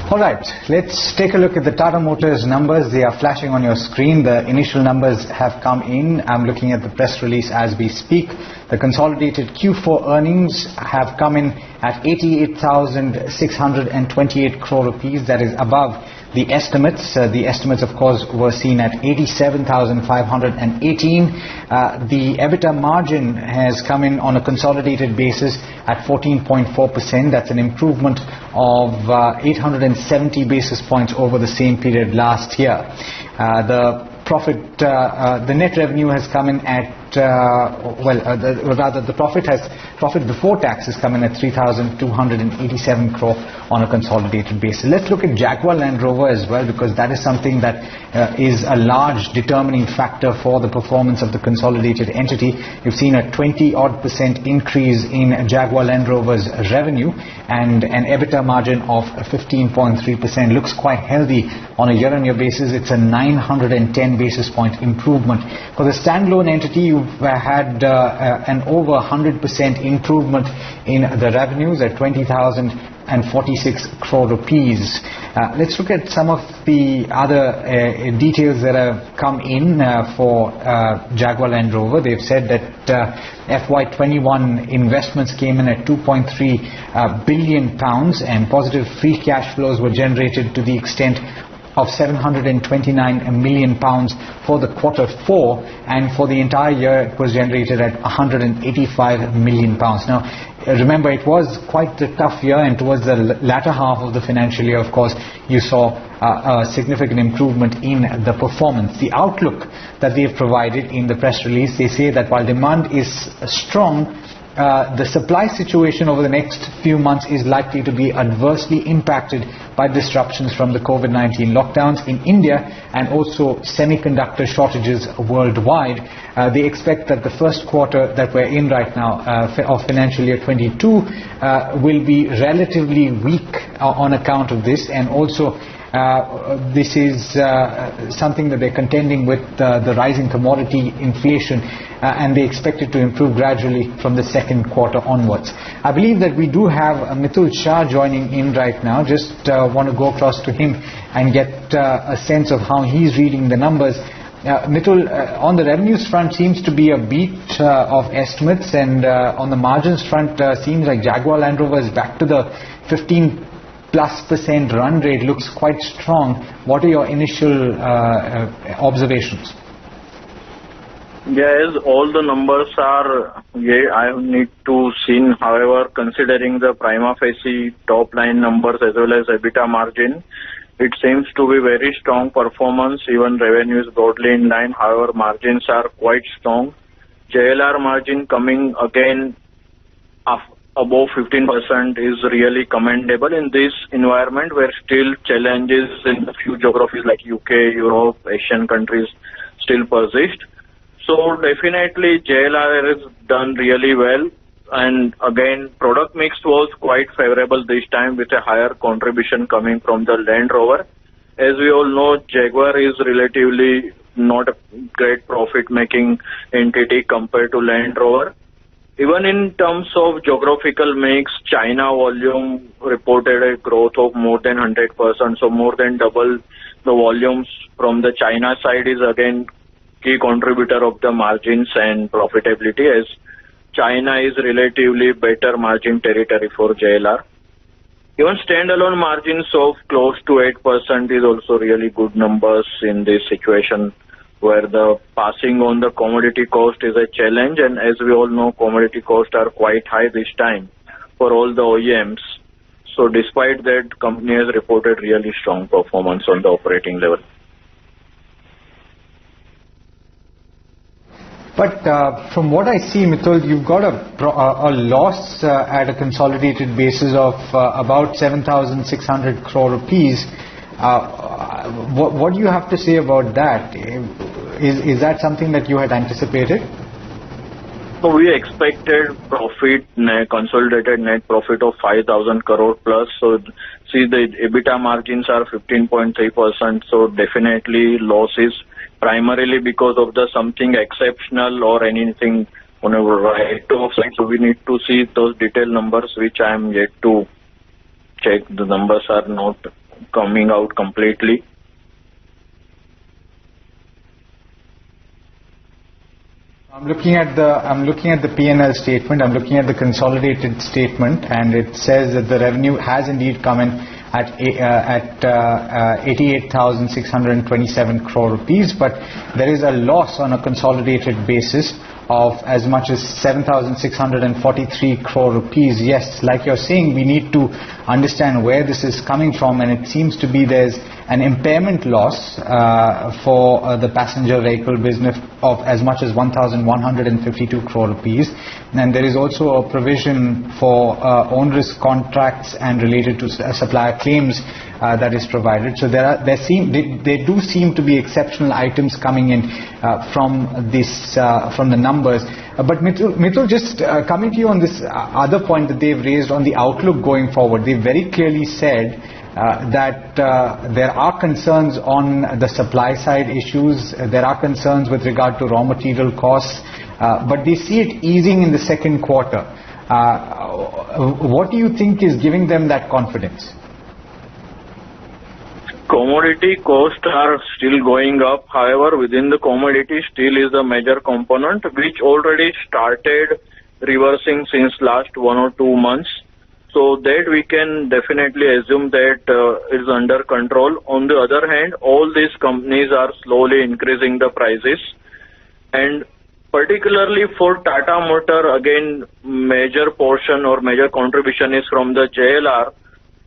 All right, let's take a look at the Tata Motors numbers. They are flashing on your screen. The initial numbers have come in. I'm looking at the press release as we speak. The consolidated Q4 earnings have come in at 88,628 crore rupees. That is above the estimates. The estimates, of course, were seen at 87,518. The EBITDA margin has come in on a consolidated basis at 14.4%. That's an improvement of 870 basis points over the same period last year. The net revenue has come in at the profit before tax has come in at 3,287 crore on a consolidated basis. Let's look at Jaguar Land Rover as well, because that is something that is a large determining factor for the performance of the consolidated entity. You've seen a 20% increase in Jaguar Land Rover's revenue, and an EBITDA margin of 15.3% looks quite healthy on a year-on-year basis. It's a 910 basis point improvement. For the standalone entity, you've had an over 100% improvement in the revenues at 20,046 crore rupees. Let's look at some of the other details that have come in for Jaguar Land Rover. They've said that FY21 investments came in at 2.3 billion pounds, and positive free cash flows were generated to the extent of 729 million pounds for the quarter 4, and for the entire year it was generated at 185 million pounds. Now, remember, it was quite a tough year, and towards the latter half of the financial year, of course, you saw a significant improvement in the performance. The outlook that they have provided in the press release, they say that while demand is strong, the supply situation over the next few months is likely to be adversely impacted by disruptions from the COVID-19 lockdowns in India and also semiconductor shortages worldwide. They expect that the first quarter that we're in right now of financial year 22 will be relatively weak on account of this, and also this is something that they're contending with the rising commodity inflation, and they expect it to improve gradually from the second quarter onwards. I believe that we do have Mitul Shah joining in right now. Just want to go across to him and get a sense of how he's reading the numbers. Mitul, on the revenues front seems to be a beat of estimates, and on the margins front seems like Jaguar Land Rover is back to the 15+% run rate. Looks quite strong. What are your initial observations? Yes, all the numbers are, I need to see. However, considering the prima facie top line numbers as well as EBITDA margin, it seems to be very strong performance. Even revenue is broadly in line. However, margins are quite strong. JLR margin coming again above 15% is really commendable in this environment where still challenges in a few geographies like UK, Europe, Asian countries still persist. So definitely JLR has done really well, and again product mix was quite favorable this time with a higher contribution coming from the Land Rover. As we all know, Jaguar is relatively not a great profit making entity compared to Land Rover. Even in terms of geographical mix, China volume reported a growth of more than 100%, so more than double the volumes from the China side is again key contributor of the margins and profitability, as China is relatively better margin territory for JLR. Even standalone margins of close to 8% is also really good numbers in this situation where the passing on the commodity cost is a challenge, and as we all know, commodity costs are quite high this time for all the OEMs. So despite that, company has reported really strong performance on the operating level. But from what I see, Mitul, you've got a loss at a consolidated basis of about 7,600 crore rupees. What do you have to say about that? Is that something that you had anticipated? So we expected consolidated net profit of 5,000 crore plus. So see, the EBITDA margins are 15.3%. So definitely losses primarily because of the something exceptional or anything on a write-off side. So we need to see those detailed numbers, which I am yet to check. The numbers are not coming out completely? I'm looking at the P&L statement. I'm looking at the consolidated statement, and it says that the revenue has indeed come in at 88,627 crore rupees, but there is a loss on a consolidated basis of as much as 7,643 crore rupees. Yes, like you're saying, we need to understand where this is coming from, and it seems to be there's an impairment loss for the passenger vehicle business of as much as 1,152 crore rupees, and there is also a provision for onerous contracts and related to supplier claims that is provided. So there do seem to be exceptional items coming in from the numbers. But Mitul, just coming to you on this other point that they've raised on the outlook going forward, they very clearly said that there are concerns on the supply side issues, there are concerns with regard to raw material costs, but they see it easing in the second quarter. What do you think is giving them that confidence? Commodity costs are still going up. However, within the commodity, steel is the major component, which already started reversing since last 1 or 2 months. So that we can definitely assume that is under control. On the other hand, all these companies are slowly increasing the prices, and particularly for Tata Motor, again, major portion or major contribution is from the JLR,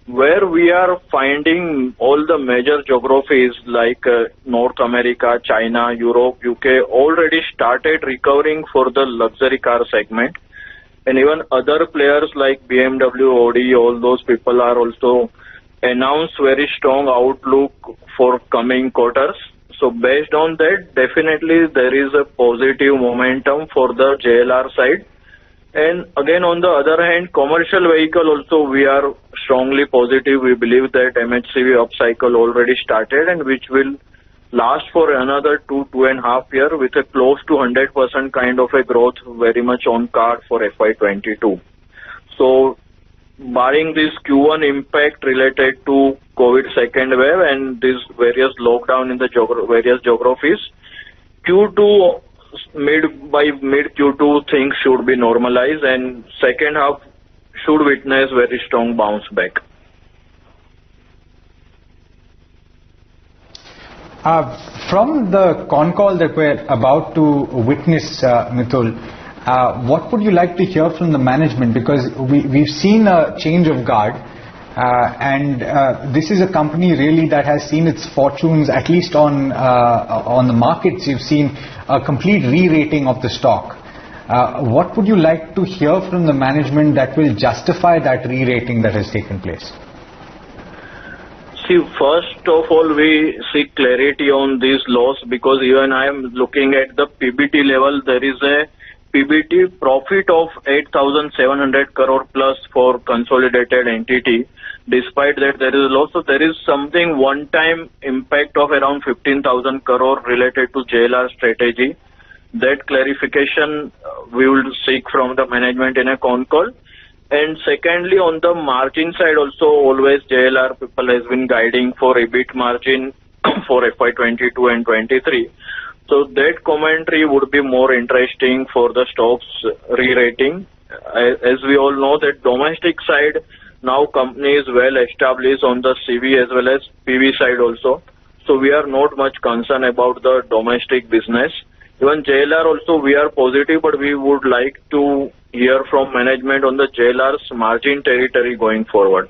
where we are finding all the major geographies like North America, China, Europe, UK already started recovering for the luxury car segment. And even other players like BMW, Audi, all those people are also announced very strong outlook for coming quarters. So based on that, definitely there is a positive momentum for the JLR side. And again, on the other hand, commercial vehicle also we are strongly positive. We believe that MHCV upcycle already started and which will last for another 2.5 years with a close to 100% kind of a growth very much on card for FY22. So barring this Q1 impact related to COVID second wave and this various lockdown in the various geographies, Q2 by mid Q2 things should be normalized and second half should witness very strong bounce back. From the con call that we're about to witness, Mitul, what would you like to hear from the management? Because we've seen a change of guard, and this is a company really that has seen its fortunes, at least on the markets. You've seen a complete re-rating of the stock. What would you like to hear from the management that will justify that re-rating that has taken place? See, first of all, we seek clarity on this loss because even I am looking at the PBT level. There is a PBT profit of 8,700 crore plus for consolidated entity. Despite that, there is a loss. So there is something one-time impact of around 15,000 crore related to JLR strategy. That clarification we will seek from the management in a con call. And secondly, on the margin side also, always JLR people has been guiding for EBIT margin for FY22 and 23. So that commentary would be more interesting for the stocks re-rating. As we all know that domestic side, now company is well established on the CV as well as PV side also. So we are not much concerned about the domestic business. Even JLR also we are positive, but we would like to hear from management on the JLR's margin territory going forward.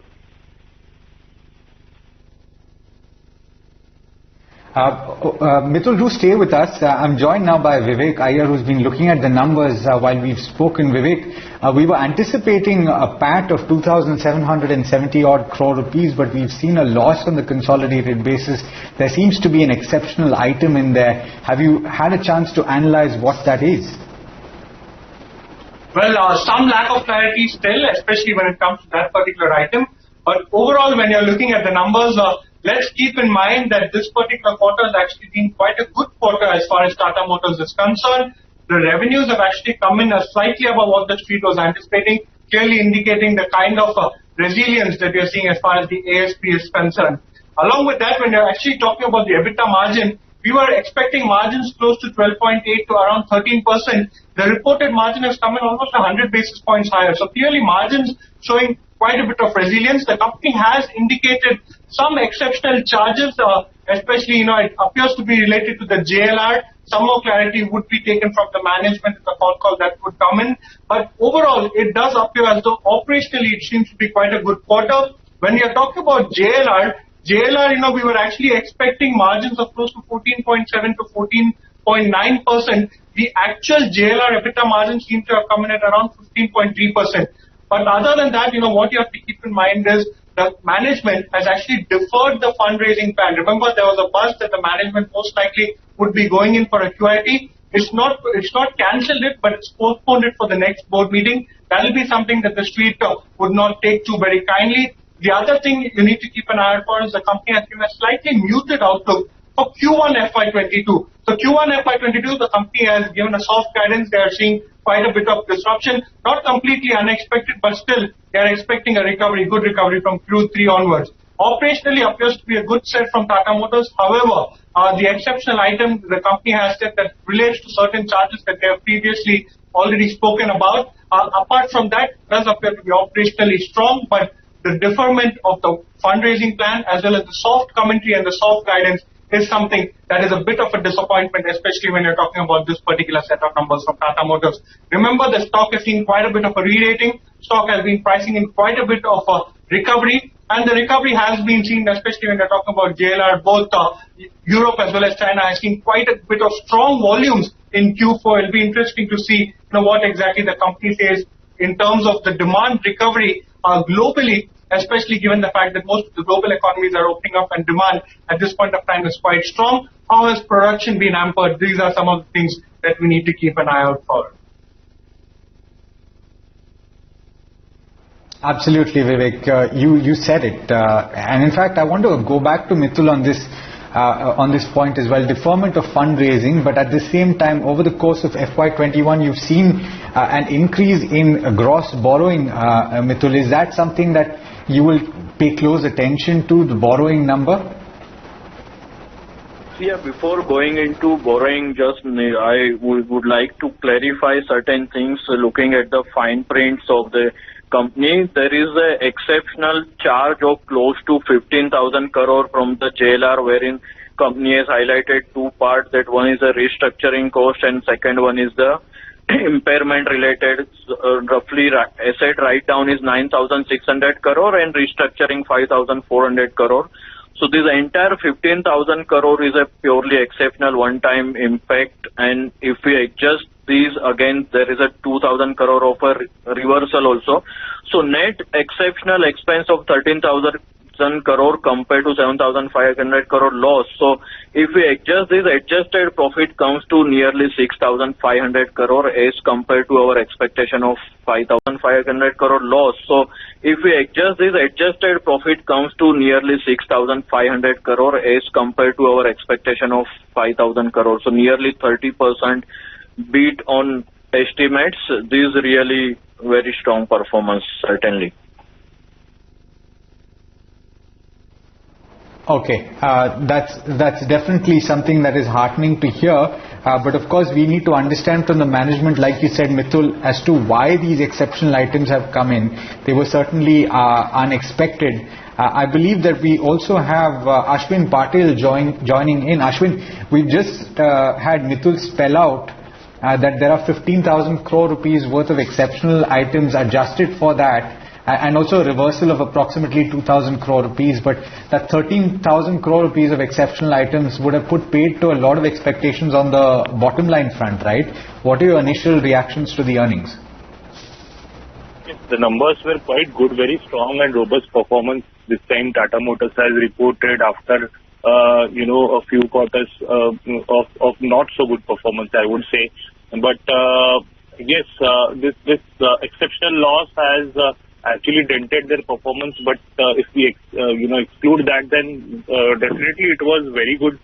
Mitul, do stay with us. I'm joined now by Vivek Iyer, who's been looking at the numbers while we've spoken. Vivek, we were anticipating a PAT of 2,770 odd crore rupees, but we've seen a loss on the consolidated basis. There seems to be an exceptional item in there. Have you had a chance to analyze what that is? Well, some lack of clarity still, especially when it comes to that particular item. But overall, when you're looking at the numbers, let's keep in mind that this particular quarter has actually been quite a good quarter as far as Tata Motors is concerned. The revenues have actually come in slightly above what the street was anticipating, clearly indicating the kind of resilience that you're seeing as far as the ASP is concerned. Along with that, when you're actually talking about the EBITDA margin, we were expecting margins close to 12.8 to around 13%. The reported margin has come in almost 100 basis points higher. So clearly margins showing quite a bit of resilience. The company has indicated some exceptional charges, especially, it appears to be related to the JLR. Some more clarity would be taken from the management in the phone call that would come in. But overall, it does appear as though operationally it seems to be quite a good quarter. When we are talking about JLR, we were actually expecting margins of close to 14.7 to 14.9%. The actual JLR EBITDA margin seems to have come in at around 15.3%. But other than that, what you have to keep in mind is the management has actually deferred the fundraising plan. Remember, there was a buzz that the management most likely would be going in for a QIP. It's not cancelled it, but it's postponed it for the next board meeting. That will be something that the street would not take too very kindly. The other thing you need to keep an eye out for is the company has given a slightly muted outlook for Q1 FY22. So Q1 FY22, the company has given a soft guidance. They are seeing quite a bit of disruption, not completely unexpected, but still they are expecting a recovery, good recovery from Q3 onwards. Operationally appears to be a good set from Tata Motors. However, the exceptional item the company has said that relates to certain charges that they have previously already spoken about. Apart from that, it does appear to be operationally strong, but the deferment of the fundraising plan as well as the soft commentary and the soft guidance is something that is a bit of a disappointment, especially when you're talking about this particular set of numbers from Tata Motors. Remember, the stock has seen quite a bit of a re-rating. Stock has been pricing in quite a bit of a recovery, and the recovery has been seen, especially when you're talking about JLR. Both Europe as well as China has seen quite a bit of strong volumes in Q4. It'll be interesting to see what exactly the company says in terms of the demand recovery globally, especially given the fact that most of the global economies are opening up and demand at this point of time is quite strong. How has production been hampered? These are some of the things that we need to keep an eye out for. Absolutely, Vivek. You said it. And in fact, I want to go back to Mitul on this point as well. Deferment of fundraising, but at the same time, over the course of FY21, you've seen an increase in gross borrowing. Mitul, is that something that you will pay close attention to, the borrowing number? Yeah, before going into borrowing, I would like to clarify certain things. Looking at the fine prints of the company, there is an exceptional charge of close to 15,000 crore from the JLR, wherein company has highlighted two parts. That one is the restructuring cost and second one is the impairment related. Roughly asset write down is 9,600 crore and restructuring 5,400 crore. So this entire 15,000 crore is a purely exceptional one-time impact, and if we adjust these again, there is a 2,000 crore of a reversal also. So net exceptional expense of 13,000 crore compared to 7,500 crore loss. So if we adjust this, adjusted profit comes to nearly 6,500 crore as compared to our expectation of 5,500 crore loss. So if we adjust this, adjusted profit comes to nearly 6,500 crore as compared to our expectation of 5,000 crore. So nearly 30% beat on estimates. This is really very strong performance, certainly. Okay, that's definitely something that is heartening to hear. But of course, we need to understand from the management, like you said, Mitul, as to why these exceptional items have come in. They were certainly unexpected. I believe that we also have Ashwin Patil joining in. Ashwin, we've just had Mitul spell out that there are 15,000 crore rupees worth of exceptional items adjusted for that, and also a reversal of approximately 2,000 crore rupees. But that 13,000 crore rupees of exceptional items would have put paid to a lot of expectations on the bottom line front, right? What are your initial reactions to the earnings? Yes, the numbers were quite good, very strong and robust performance. This time Tata Motors has reported after a few quarters of not so good performance, I would say. But yes, this exceptional loss has actually dented their performance. But if we exclude that, then definitely it was very good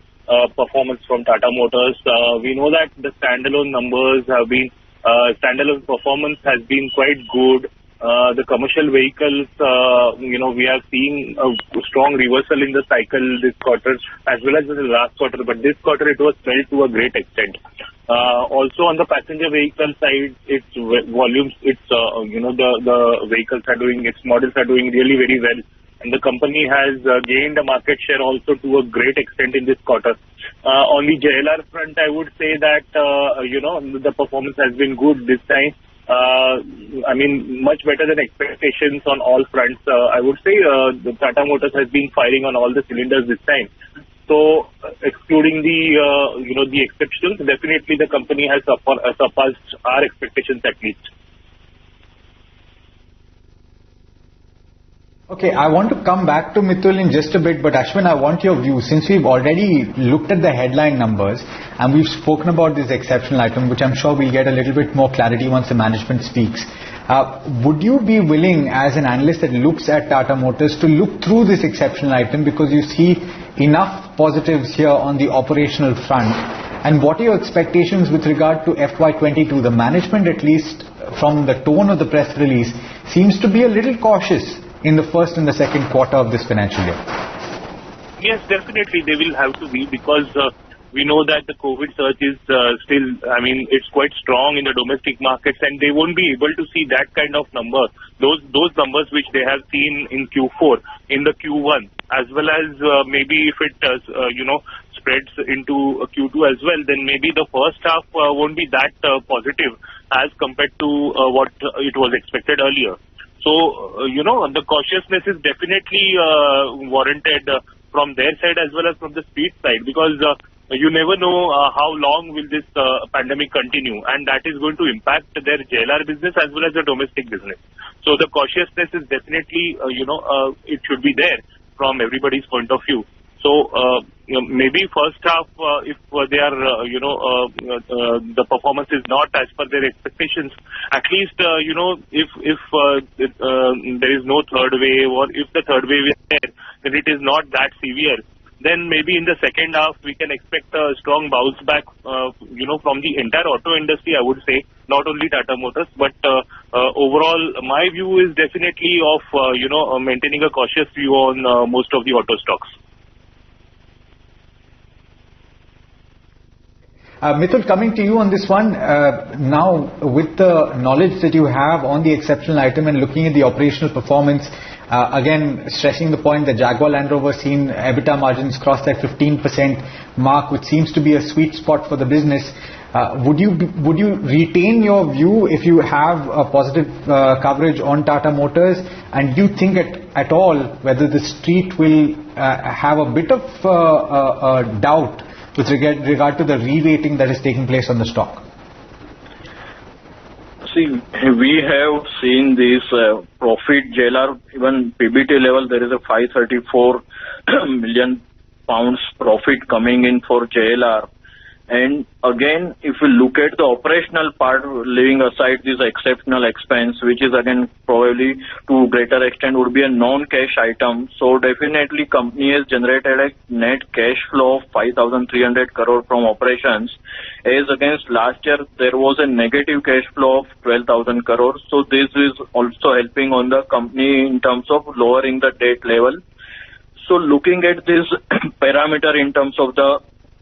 performance from Tata Motors. We know that the standalone numbers have been standalone performance has been quite good. The commercial vehicles, we are seeing a strong reversal in the cycle this quarter as well as in the last quarter, but this quarter it was felt to a great extent. Also on the passenger vehicle side, its volumes, the vehicles are doing, its models are doing really very well. And the company has gained a market share also to a great extent in this quarter. On the JLR front, I would say that, the performance has been good this time. Much better than expectations on all fronts. I would say the Tata Motors has been firing on all the cylinders this time. So, excluding the exceptions, definitely the company has surpassed our expectations at least. Okay, I want to come back to Mitul in just a bit, but Ashwin, I want your view. Since we've already looked at the headline numbers and we've spoken about this exceptional item, which I'm sure we'll get a little bit more clarity once the management speaks. Would you be willing, as an analyst that looks at Tata Motors, to look through this exceptional item because you see enough positives here on the operational front? And what are your expectations with regard to FY22? The management, at least from the tone of the press release, seems to be a little cautious in the first and the second quarter of this financial year. Yes, definitely they will have to be, because we know that the COVID surge is still, it's quite strong in the domestic markets, and they won't be able to see that kind of number, those numbers which they have seen in Q4, in the Q1, as well as maybe if it spreads into Q2 as well, then maybe the first half won't be that positive as compared to what it was expected earlier. So, the cautiousness is definitely warranted from their side as well as from the speed side, because you never know how long will this pandemic continue, and that is going to impact their JLR business as well as the domestic business. So the cautiousness is definitely, it should be there from everybody's point of view. So maybe first half, if they are, the performance is not as per their expectations, at least, if there is no third wave, or if the third wave is there, then it is not that severe. Then maybe in the second half we can expect a strong bounce back, from the entire auto industry, I would say, not only Tata Motors, but overall, my view is definitely of, maintaining a cautious view on most of the auto stocks. Mitul, coming to you on this one, now with the knowledge that you have on the exceptional item and looking at the operational performance, again stressing the point that Jaguar Land Rover seen EBITDA margins cross that 15% mark, which seems to be a sweet spot for the business. Would you retain your view if you have a positive coverage on Tata Motors, and do you think at all whether the street will have a bit of doubt with regard to the re-rating that is taking place on the stock? See, we have seen this profit JLR, even PBT level, there is a 534 million pounds profit coming in for JLR. And again, if we look at the operational part, leaving aside this exceptional expense, which is again probably to a greater extent would be a non-cash item. So definitely company has generated a net cash flow of 5,300 crore from operations. As against last year, there was a negative cash flow of 12,000 crore. So this is also helping on the company in terms of lowering the debt level. So looking at this parameter in terms of the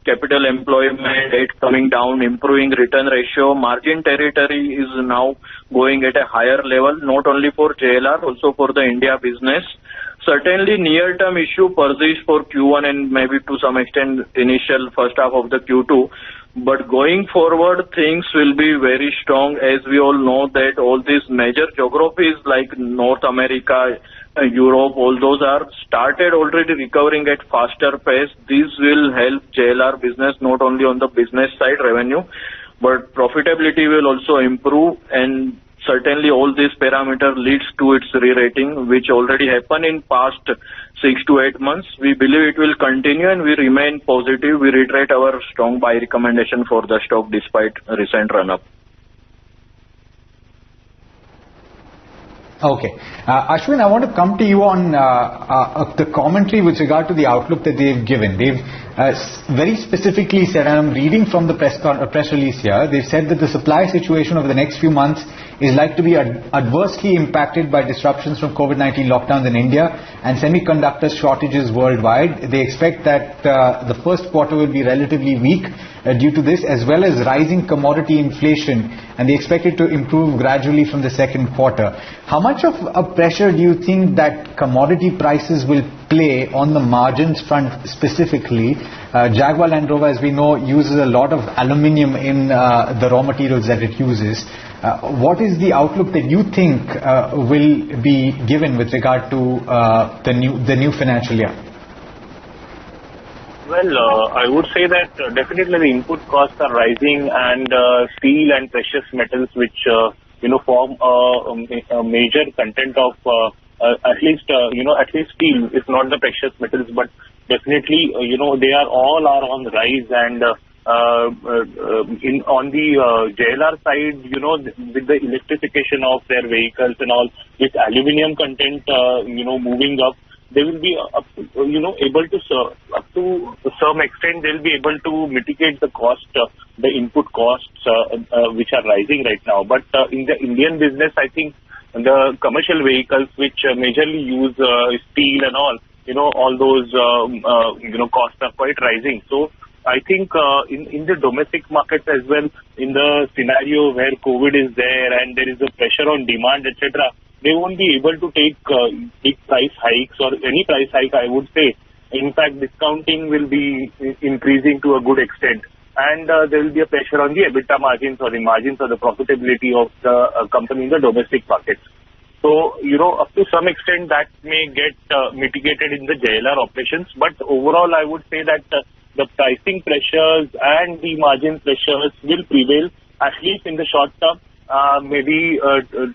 capital employment rate coming down, improving return ratio, margin territory is now going at a higher level, not only for JLR, also for the India business. Certainly near-term issue persists for Q1 and maybe to some extent initial first half of the Q2. But going forward, things will be very strong, as we all know that all these major geographies like North America, Europe, all those are started already recovering at faster pace. This will help JLR business not only on the business side revenue, but profitability will also improve, and certainly all these parameters leads to its re-rating, which already happened in past 6 to 8 months. We believe it will continue and we remain positive. We reiterate our strong buy recommendation for the stock despite recent run-up. Okay. Ashwin, I want to come to you on the commentary with regard to the outlook that they've given. They've very specifically said, and I'm reading from the press release here, they've said that the supply situation over the next few months is like to be adversely impacted by disruptions from COVID-19 lockdowns in India and semiconductor shortages worldwide. They expect that the first quarter will be relatively weak due to this, as well as rising commodity inflation, and they expect it to improve gradually from the second quarter. How much of a pressure do you think that commodity prices will play on the margins front specifically? Jaguar Land Rover, as we know, uses a lot of aluminium in the raw materials that it uses. What is the outlook that you think will be given with regard to the new financial year? Well, I would say that definitely the input costs are rising, and steel and precious metals, which form a major content of at least steel, if not the precious metals, but definitely they are on the rise. And on the JLR side, with the electrification of their vehicles and all, with aluminium content moving up, they will be able to up to some extent they'll be able to mitigate the cost, the input costs which are rising right now. But in the Indian business, I think the commercial vehicles which majorly use steel and all those costs are quite rising. So I think in the domestic markets as well, in the scenario where COVID is there and there is a pressure on demand, etc., they won't be able to take big price hikes or any price hike, I would say. In fact, discounting will be increasing to a good extent, and there will be a pressure on the EBITDA margins or the margins or the profitability of the company in the domestic market. So, up to some extent that may get mitigated in the JLR operations, but overall I would say that the pricing pressures and the margin pressures will prevail, at least in the short term, maybe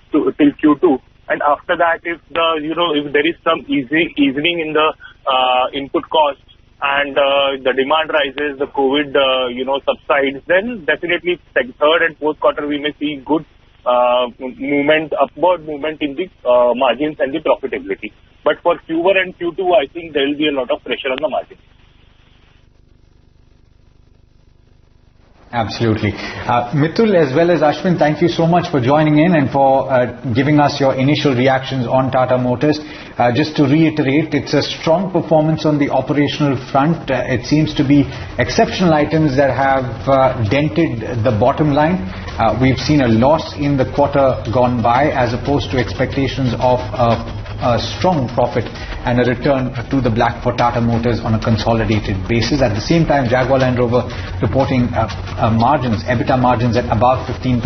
till Q2. And after that, if there is some easing in the input costs and the demand rises, the COVID subsides, then definitely third and fourth quarter we may see good upward movement in the margins and the profitability. But for Q1 and Q2, I think there will be a lot of pressure on the margins. Absolutely. Mithul as well as Ashwin, thank you so much for joining in and for giving us your initial reactions on Tata Motors. Just to reiterate, it's a strong performance on the operational front. It seems to be exceptional items that have dented the bottom line. We've seen a loss in the quarter gone by as opposed to expectations of a strong profit and a return to the black for Tata Motors on a consolidated basis. At the same time, Jaguar Land Rover reporting margins, EBITDA margins at above 15%.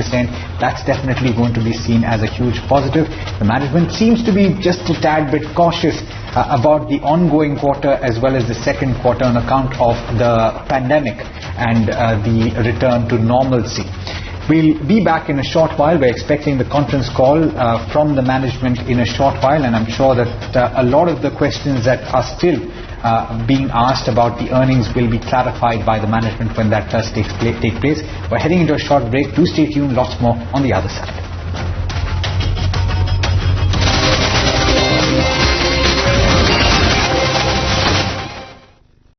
That's definitely going to be seen as a huge positive. The management seems to be just a tad bit cautious about the ongoing quarter as well as the second quarter on account of the pandemic and the return to normalcy. We'll be back in a short while. We're expecting the conference call from the management in a short while, and I'm sure that a lot of the questions that are still being asked about the earnings will be clarified by the management when that does take place. We're heading into a short break. Do stay tuned. Lots more on the other side.